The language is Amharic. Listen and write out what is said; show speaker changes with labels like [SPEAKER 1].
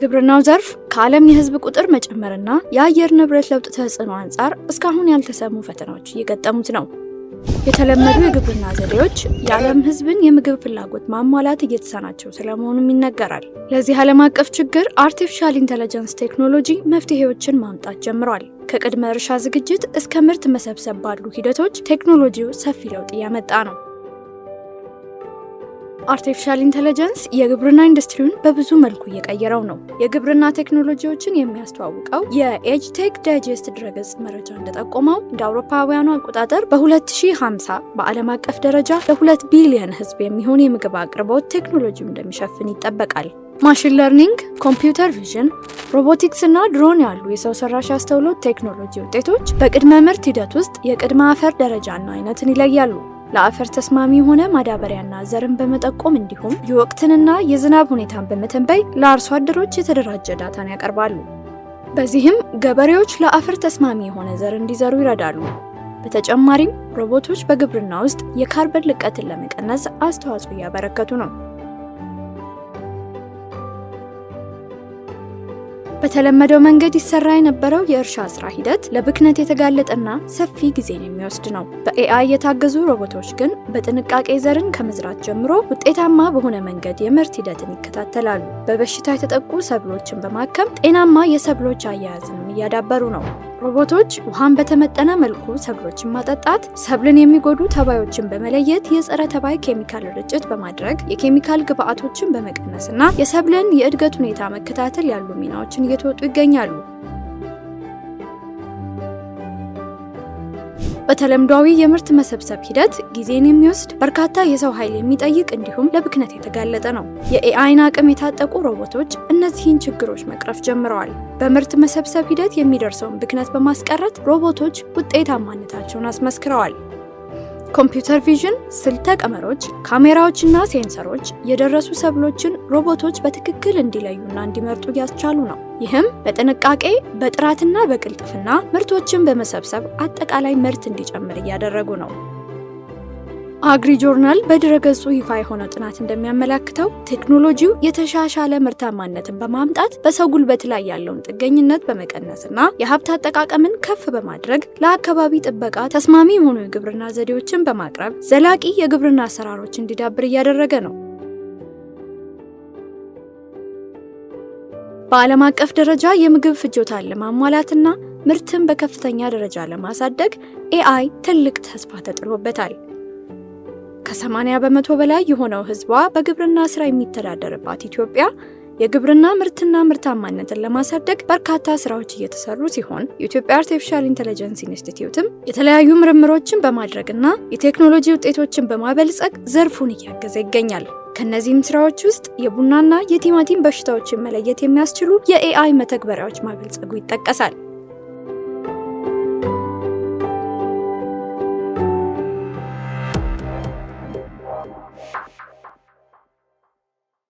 [SPEAKER 1] የግብርናው ዘርፍ ከዓለም የህዝብ ቁጥር መጨመርና የአየር ንብረት ለውጥ ተጽዕኖ አንጻር እስካሁን ያልተሰሙ ፈተናዎች እየገጠሙት ነው። የተለመዱ የግብርና ዘዴዎች የዓለም ህዝብን የምግብ ፍላጎት ማሟላት እየተሳናቸው ስለመሆኑም ይነገራል። ለዚህ ዓለም አቀፍ ችግር አርቲፊሻል ኢንተለጀንስ ቴክኖሎጂ መፍትሄዎችን ማምጣት ጀምሯል። ከቅድመ እርሻ ዝግጅት እስከ ምርት መሰብሰብ ባሉ ሂደቶች ቴክኖሎጂው ሰፊ ለውጥ እያመጣ ነው። አርቲፊሻል ኢንተለጀንስ የግብርና ኢንዱስትሪውን በብዙ መልኩ እየቀየረው ነው። የግብርና ቴክኖሎጂዎችን የሚያስተዋውቀው የኤጅቴክ ዳይጀስት ድረገጽ መረጃ እንደጠቆመው እንደ አውሮፓውያኑ አቆጣጠር በ2050 በዓለም አቀፍ ደረጃ ለ2 ቢሊዮን ህዝብ የሚሆን የምግብ አቅርቦት ቴክኖሎጂው እንደሚሸፍን ይጠበቃል። ማሽን ለርኒንግ፣ ኮምፒውተር ቪዥን፣ ሮቦቲክስ እና ድሮን ያሉ የሰው ሰራሽ አስተውሎት ቴክኖሎጂ ውጤቶች በቅድመ ምርት ሂደት ውስጥ የቅድመ አፈር ደረጃና አይነትን ይለያሉ። ለአፈር ተስማሚ የሆነ ማዳበሪያና ዘርን በመጠቆም እንዲሁም የወቅትንና የዝናብ ሁኔታን በመተንበይ ለአርሶ አደሮች የተደራጀ ዳታን ያቀርባሉ። በዚህም ገበሬዎች ለአፈር ተስማሚ የሆነ ዘር እንዲዘሩ ይረዳሉ። በተጨማሪም ሮቦቶች በግብርና ውስጥ የካርበን ልቀትን ለመቀነስ አስተዋጽኦ እያበረከቱ ነው። በተለመደው መንገድ ይሰራ የነበረው የእርሻ ስራ ሂደት ለብክነት የተጋለጠና ሰፊ ጊዜን የሚወስድ ነው። በኤአይ የታገዙ ሮቦቶች ግን በጥንቃቄ ዘርን ከመዝራት ጀምሮ ውጤታማ በሆነ መንገድ የምርት ሂደትን ይከታተላሉ። በበሽታ የተጠቁ ሰብሎችን በማከም ጤናማ የሰብሎች አያያዝንም እያዳበሩ ነው። ሮቦቶች ውሃን በተመጠነ መልኩ ሰብሎችን ማጠጣት፣ ሰብልን የሚጎዱ ተባዮችን በመለየት የጸረ ተባይ ኬሚካል ርጭት በማድረግ የኬሚካል ግብዓቶችን በመቀነስና የሰብልን የእድገት ሁኔታ መከታተል ያሉ ሚናዎችን እየተወጡ ይገኛሉ። በተለምዷዊ የምርት መሰብሰብ ሂደት ጊዜን የሚወስድ በርካታ የሰው ኃይል የሚጠይቅ እንዲሁም ለብክነት የተጋለጠ ነው። የኤአይን አቅም የታጠቁ ሮቦቶች እነዚህን ችግሮች መቅረፍ ጀምረዋል። በምርት መሰብሰብ ሂደት የሚደርሰውን ብክነት በማስቀረት ሮቦቶች ውጤታማነታቸውን አስመስክረዋል። ኮምፒውተር ቪዥን፣ ስልተ ቀመሮች፣ ካሜራዎችና ሴንሰሮች የደረሱ ሰብሎችን ሮቦቶች በትክክል እንዲለዩና እንዲመርጡ ያስቻሉ ነው። ይህም በጥንቃቄ በጥራትና በቅልጥፍና ምርቶችን በመሰብሰብ አጠቃላይ ምርት እንዲጨምር እያደረጉ ነው። አግሪ ጆርናል በድረገጹ ይፋ የሆነው ጥናት እንደሚያመላክተው ቴክኖሎጂው የተሻሻለ ምርታማነትን በማምጣት በሰው ጉልበት ላይ ያለውን ጥገኝነት በመቀነስና የሀብት አጠቃቀምን ከፍ በማድረግ ለአካባቢ ጥበቃ ተስማሚ የሆኑ የግብርና ዘዴዎችን በማቅረብ ዘላቂ የግብርና አሰራሮች እንዲዳብር እያደረገ ነው። በዓለም አቀፍ ደረጃ የምግብ ፍጆታን ለማሟላትና ምርትን በከፍተኛ ደረጃ ለማሳደግ ኤአይ ትልቅ ተስፋ ተጥሎበታል። ከ80 በመቶ በላይ የሆነው ህዝቧ በግብርና ስራ የሚተዳደርባት ኢትዮጵያ የግብርና ምርትና ምርታማነትን ለማሳደግ በርካታ ስራዎች እየተሰሩ ሲሆን የኢትዮጵያ አርቲፊሻል ኢንተለጀንስ ኢንስቲትዩትም የተለያዩ ምርምሮችን በማድረግና የቴክኖሎጂ ውጤቶችን በማበልጸግ ዘርፉን እያገዘ ይገኛል። ከነዚህም ስራዎች ውስጥ የቡናና የቲማቲም በሽታዎችን መለየት የሚያስችሉ የኤአይ መተግበሪያዎች ማበልጸጉ ይጠቀሳል።